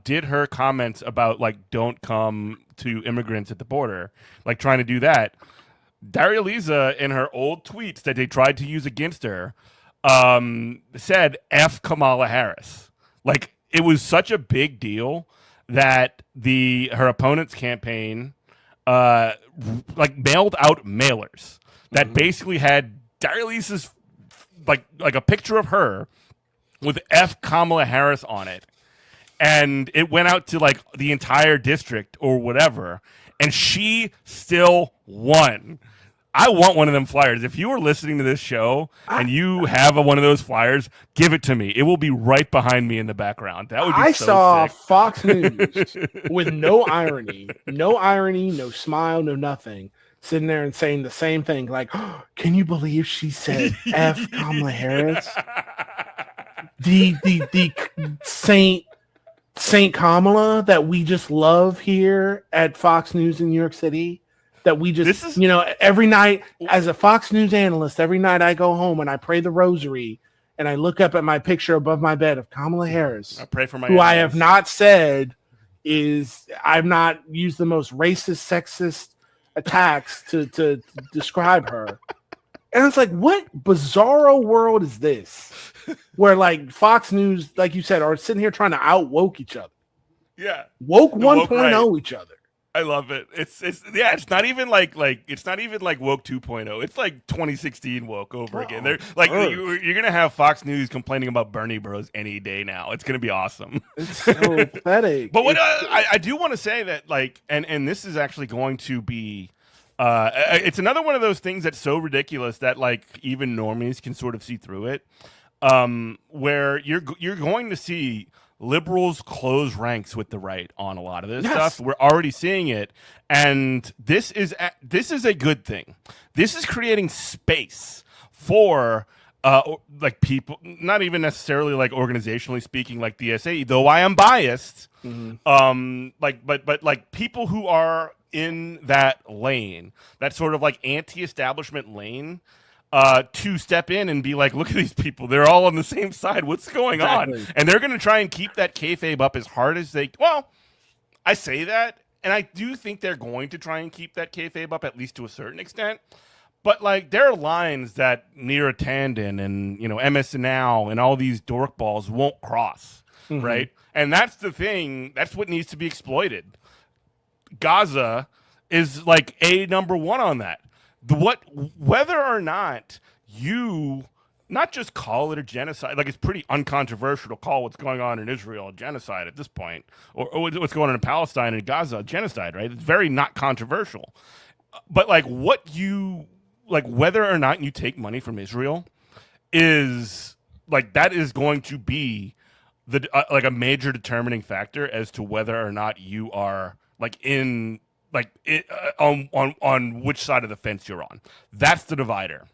did her comments about like don't come to immigrants at the border, like trying to do that, Daria-Lisa in her old tweets that they tried to use against her said F Kamala Harris. Like it was such a big deal that her opponent's campaign mailed out mailers that basically had Daria-Lisa's like a picture of her with F Kamala Harris on it, and it went out to like the entire district or whatever, and she still won. I want one of them flyers. If you are listening to this show and you have one of those flyers, give it to me. It will be right behind me in the background. That would be so saw sick. Fox News with no irony, no smile, no nothing, sitting there and saying the same thing. Like, oh, can you believe she said F Kamala Harris? The Saint Kamala that we just love here at Fox News in New York City. That we just, every night as a Fox News analyst, every night I go home and I pray the rosary and I look up at my picture above my bed of Kamala Harris, I pray for my who I have not said is I've not used the most racist, sexist attacks to describe her. And it's like, what bizarro world is this? Where like Fox News, like you said, are sitting here trying to out woke each other. Yeah. Woke The woke 1.0 right. each other. I love it. It's not even like it's not even like woke 2.0. It's like 2016 woke over again. They're like you're gonna have Fox News complaining about Bernie Bros any day now. It's gonna be awesome. It's so pathetic. But what I do want to say that like and this is actually going to be it's another one of those things that's so ridiculous that like even normies can sort of see through it. Where you're going to see liberals close ranks with the right on a lot of this stuff. We're already seeing it, and this is a good thing. This is creating space for like people, not even necessarily like organizationally speaking, like the SAE, though I am biased. But like people who are in that lane, that sort of like anti-establishment lane. To step in and be like, look at these people. They're all on the same side. What's going on? And they're going to try and keep that kayfabe up as hard as they... Well, I say that, and I do think they're going to try and keep that kayfabe up, at least to a certain extent. But, like, there are lines that Neera Tanden and, you know, MS Now and all these dork balls won't cross, right? And that's the thing. That's what needs to be exploited. Gaza is, like, number one on that. Whether or not you not just call it a genocide, like it's pretty uncontroversial to call what's going on in Israel a genocide at this point, or what's going on in Palestine and Gaza a genocide, right? It's very not controversial. But like whether or not you take money from Israel is like that is going to be the like a major determining factor as to whether or not you are like in. Like on which side of the fence you're on. That's the divider.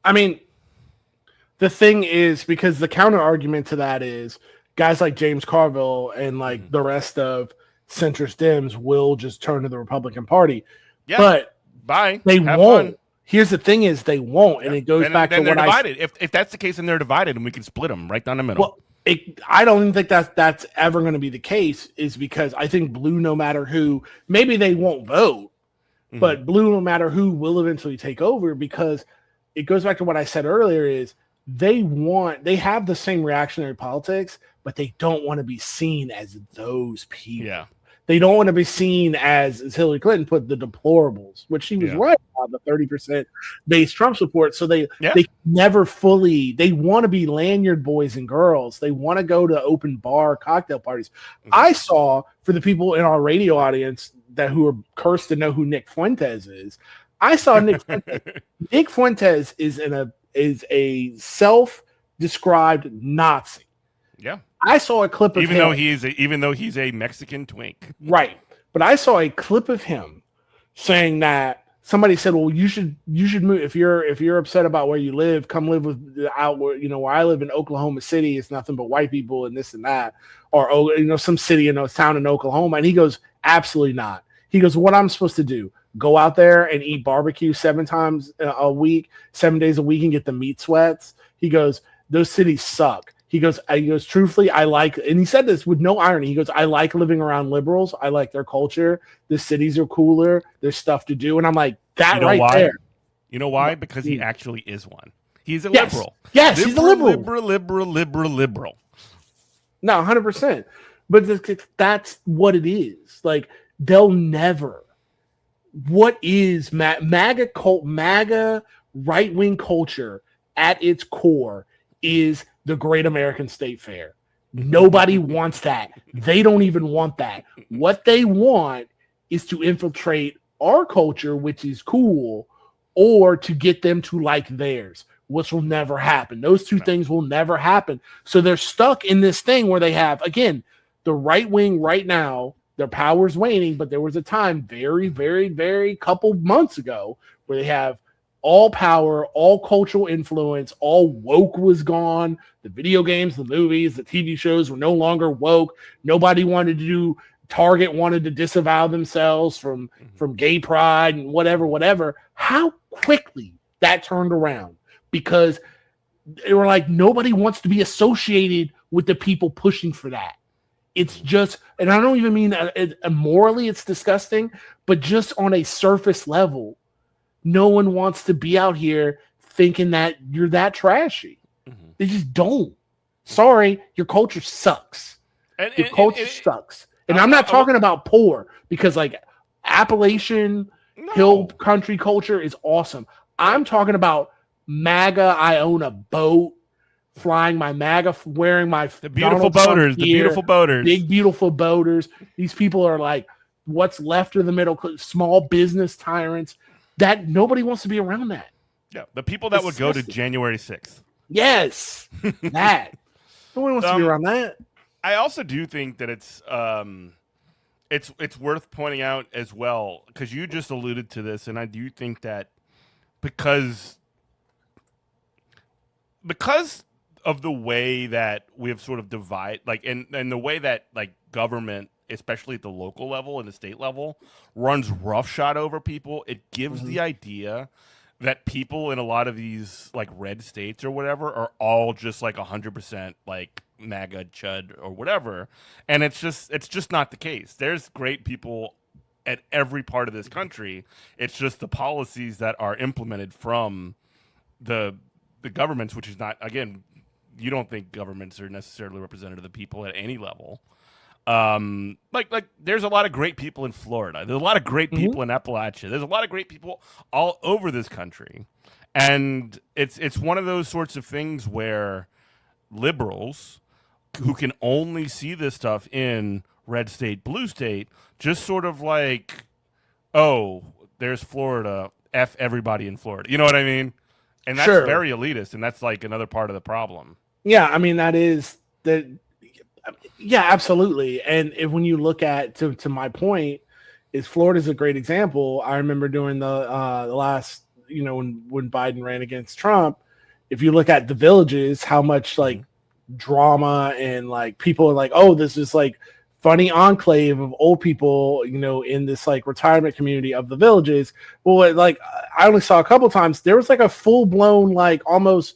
I mean, the thing is, because the counter argument to that is guys like James Carville and like the rest of centrist Dems will just turn to the Republican Party. Yeah, but bye. They Have won't. Fun. Here's the thing is they won't. And it goes back to what divided. If that's the case, then they're divided and we can split them right down the middle. Well, I don't even think that's ever going to be the case, is because I think blue, no matter who, maybe they won't vote, but blue, no matter who, will eventually take over, because it goes back to what I said earlier is they have the same reactionary politics, but they don't want to be seen as those people. Yeah. They don't want to be seen as Hillary Clinton put, the deplorables, which she was right about, the 30% base Trump support. So they never fully, they want to be lanyard boys and girls. They want to go to open bar cocktail parties. I saw, for the people in our radio audience who are cursed to know who Nick Fuentes is, I saw Nick Fuentes. Nick Fuentes is a self-described Nazi. Yeah. I saw a clip of him. Even though he's a Mexican twink. Right. But I saw a clip of him saying that somebody said, well, you should move. If you're upset about where you live, come live where I live in Oklahoma City. It's nothing but white people and this and that. Or, some city in a town in Oklahoma. And he goes, absolutely not. He goes, what I'm supposed to do? Go out there and eat barbecue 7 days a week, and get the meat sweats. He goes, those cities suck. He goes, truthfully, and he said this with no irony. He goes, I like living around liberals. I like their culture. The cities are cooler. There's stuff to do. And I'm like, there. You know why? Because he actually is one. He's a liberal. Yes, he's a liberal. Liberal. No, 100%. But that's what it is. Like, they'll never. What is MAGA right-wing culture at its core is the Great American State Fair. Nobody wants that. They don't even want that. What they want is to infiltrate our culture, which is cool, or to get them to like theirs, which will never happen. Those two things will never happen. So they're stuck in this thing where they have, again, the right wing right now, their power's waning, but there was a time very, very, very couple months ago where they have all power, all cultural influence, all woke was gone. The video games, the movies, the TV shows were no longer woke. Nobody wanted to do, Target wanted to disavow themselves from gay pride and whatever. How quickly that turned around, because they were like, nobody wants to be associated with the people pushing for that. It's just, and I don't even mean morally it's disgusting, but just on a surface level, no one wants to be out here thinking that you're that trashy. Mm-hmm. They just don't. Sorry, your culture sucks. Your culture sucks. And I'm not talking about poor, because like Appalachian hill country culture is awesome. I'm talking about MAGA. I own a boat, flying my MAGA, wearing my the beautiful boaters, gear, the beautiful boaters, big beautiful boaters. These people are like what's left of the middle, small business tyrants. That nobody wants to be around that. Yeah, the people that would go to January 6th. Yes, that nobody wants to be around that. I also do think that it's worth pointing out as well, because you just alluded to this, and I do think that because of the way that we have sort of and the way that like government, especially at the local level and the state level, runs roughshod over people, it gives the idea that people in a lot of these like red states or whatever are all just like 100% like MAGA chud or whatever, and it's just not the case. There's great people at every part of this country. It's just the policies that are implemented from the governments, which is not, again, you don't think governments are necessarily representative of the people at any level. Like there's a lot of great people in Florida. There's a lot of great people in Appalachia. There's a lot of great people all over this country. And it's one of those sorts of things where liberals who can only see this stuff in red state, blue state, just sort of like, oh, there's Florida, F everybody in Florida. You know what I mean? And that's very elitist, and that's like another part of the problem. Yeah, I mean, that is that. Yeah, absolutely. And when you look at to my point, is Florida's a great example. I remember during the last, when Biden ran against Trump, if you look at the Villages, how much like drama and like people are like, oh, this is like funny enclave of old people, in this like retirement community of the Villages. Well, like I only saw a couple times, there was like a full blown like almost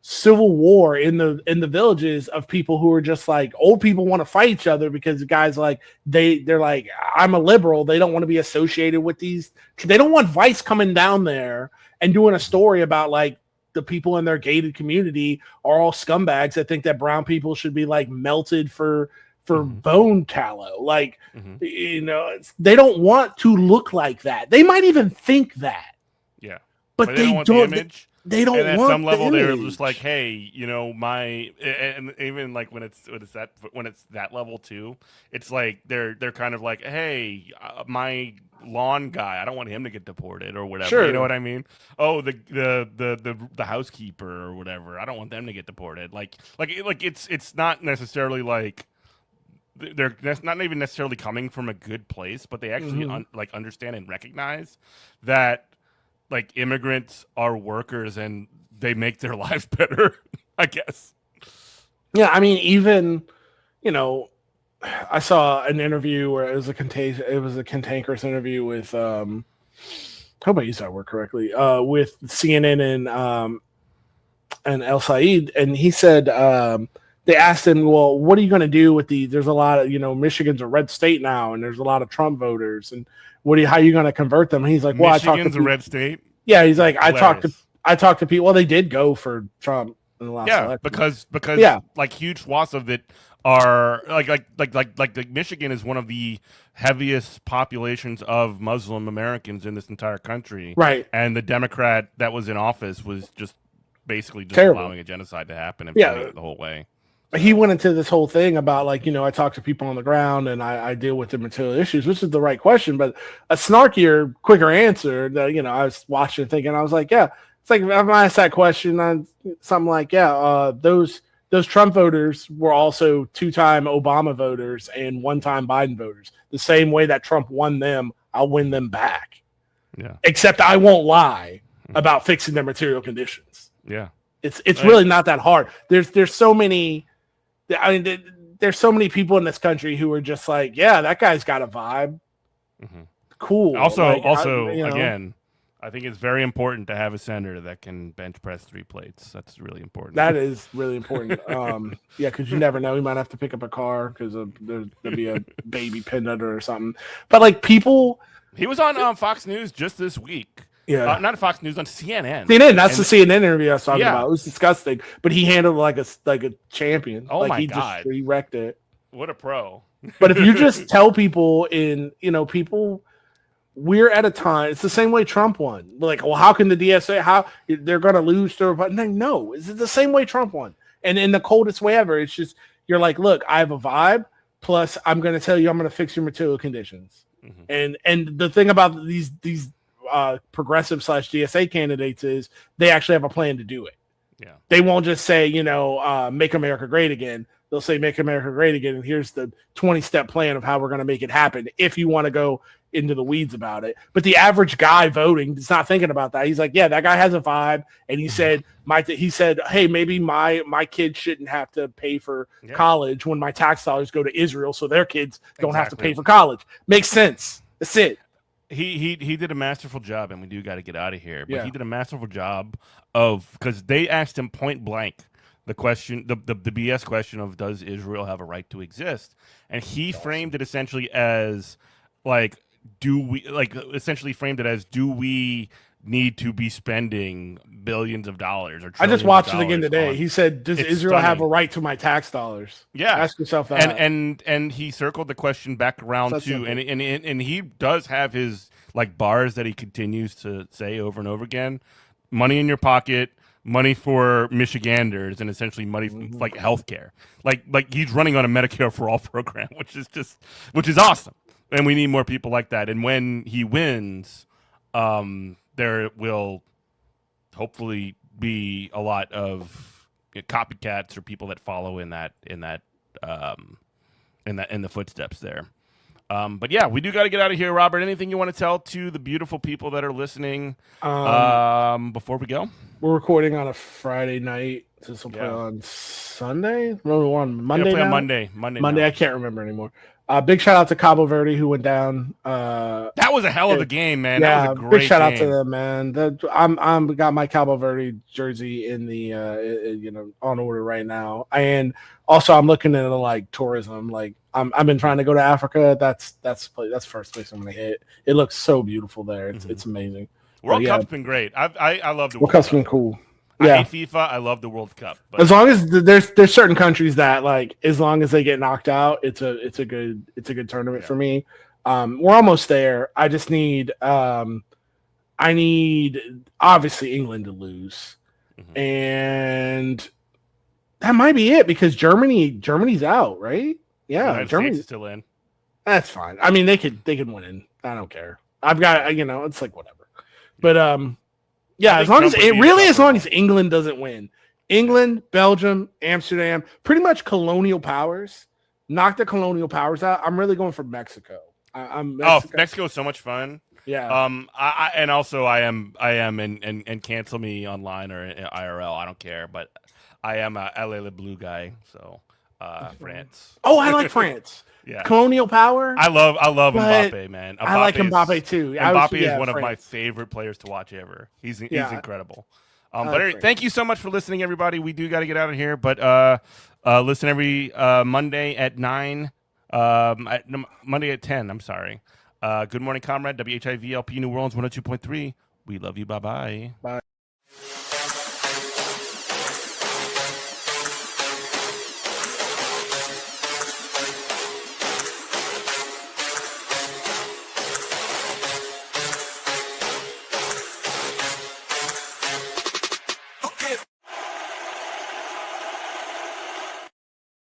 civil war in the Villages of people who are just like, old people want to fight each other because the guys like they're like, I'm a liberal, they don't want to be associated with these, they don't want Vice coming down there and doing a story about like the people in their gated community are all scumbags that think that brown people should be like melted for bone tallow. Like, they don't want to look like that. They might even think that. Yeah. But they don't want the image. They don't and want at some level the they're image. just like, hey, and even like when it's that level too, it's like they're kind of like, hey, my lawn guy, I don't want him to get deported or whatever. Sure. You know what I mean? Oh, the housekeeper or whatever, I don't want them to get deported. Like it's not necessarily like they're not even necessarily coming from a good place, but they actually understand and recognize that like immigrants are workers and they make their lives better, I guess. Yeah, I mean, even I saw an interview where it was a cantankerous interview with hope I used that word correctly, with CNN and El Said, and he said they asked him, well, what are you going to do with there's a lot of, Michigan's a red state now and there's a lot of Trump voters, and how are you going to convert them? And he's like, well, Michigan's a red state. Yeah, he's like, I talked to people. Well, they did go for Trump in the last election. because like huge swaths of it are like Michigan is one of the heaviest populations of Muslim Americans in this entire country. Right. And the Democrat that was in office was just basically just terrible. Allowing a genocide to happen and the whole way. He went into this whole thing about like, I talk to people on the ground and I deal with the material issues, which is the right question, but a snarkier, quicker answer that, I was watching thinking, I was like, yeah, it's like, if I asked that question on something like, those Trump voters were also 2-time Obama voters and 1-time Biden voters. The same way that Trump won them, I'll win them back. Yeah. Except I won't lie about fixing their material conditions. Yeah. It's really not that hard. There's so many. I mean, there's so many people in this country who are just like, yeah, that guy's got a vibe. Mm-hmm. Cool. Also, again, I think it's very important to have a senator that can bench press 3 plates. That's really important. That is really important. Yeah, because you never know. You might have to pick up a car because there'll be a baby pinned under or something. But like people, He was on Fox News just this week. yeah, Not Fox News, on CNN. CNN. That's And the CNN interview I was talking yeah. about. It was disgusting, but he handled it like a champion. Oh like my he God. just he wrecked it. What a pro. But if you just tell people people, we're at a time. It's the same way Trump won. Like, well, how can the DSA? How they're going to lose to? But no, it's the same way Trump won, and in the coldest way ever. It's just you're like, look, I have a vibe. Plus, I'm going to tell you, I'm going to fix your material conditions. Mm-hmm. And the thing about these progressive / DSA candidates is they actually have a plan to do it. Yeah, they won't just say, make America great again. They'll say, make America great again. And here's the 20-step plan of how we're going to make it happen. If you want to go into the weeds about it. But the average guy voting is not thinking about that. He's like, yeah, that guy has a vibe. And he said, hey, maybe my kids shouldn't have to pay for college when my tax dollars go to Israel. So their kids don't have to pay for college. Makes sense. That's it. He did a masterful job, and we do got to get out of here. But he did a masterful job because they asked him point blank the question, the BS question of, does Israel have a right to exist? And he framed it essentially as do we need to be spending billions of dollars or I just watched it again today. He said, does Israel have a right to my tax dollars? Yeah. Ask yourself that. And he circled the question back around to, and he does have his bars that he continues to say over and over again. Money in your pocket, money for Michiganders, and essentially money like healthcare. Like he's running on a Medicare for All program, which is awesome. And we need more people like that. And when he wins, there will hopefully be a lot of copycats or people that follow in the footsteps there. But yeah, we do got to get out of here, Robert. Anything you want to tell to the beautiful people that are listening before we go? We're recording on a Friday night. This will play on Sunday. We're on Monday. Play now? on Monday. Monday. Now. I can't remember anymore. Big shout out to Cabo Verde who went down. That was a hell of a game, man. Yeah, that was a great big shout game. out to them, man. I'm got my Cabo Verde jersey in the on order right now, and also I'm looking into tourism. I've been trying to go to Africa. That's the first place I'm gonna hit. It looks so beautiful there. It's amazing. World Cup's been great. I love the World Cup's been cool. I hate FIFA. I love the World Cup. But as long as there's certain countries that as long as they get knocked out, it's a good tournament for me. We're almost there. I just need I need obviously England to lose, and that might be it because Germany's out, right? Yeah, Germany's still in. That's fine. I mean, they could win in. I don't care. I've got it's whatever. But yeah, as long as England doesn't win. England, Belgium, Amsterdam, pretty much colonial powers. Knock the colonial powers out. I'm really going for Mexico. Mexico is so much fun. Yeah. I am and cancel me online or IRL. I don't care, but I am a LA Le Blue guy. So France. Oh, I like France. Yeah. Colonial power. I love Mbappe, man. I like Mbappe too. Mbappe is one of my favorite players to watch ever. He's incredible. But thank you so much for listening, everybody. We do got to get out of here, but listen every Monday at 9, Monday at 10. I'm sorry. Good morning, Comrade. WHIVLP New Orleans 102.3. We love you. Bye-bye. Bye.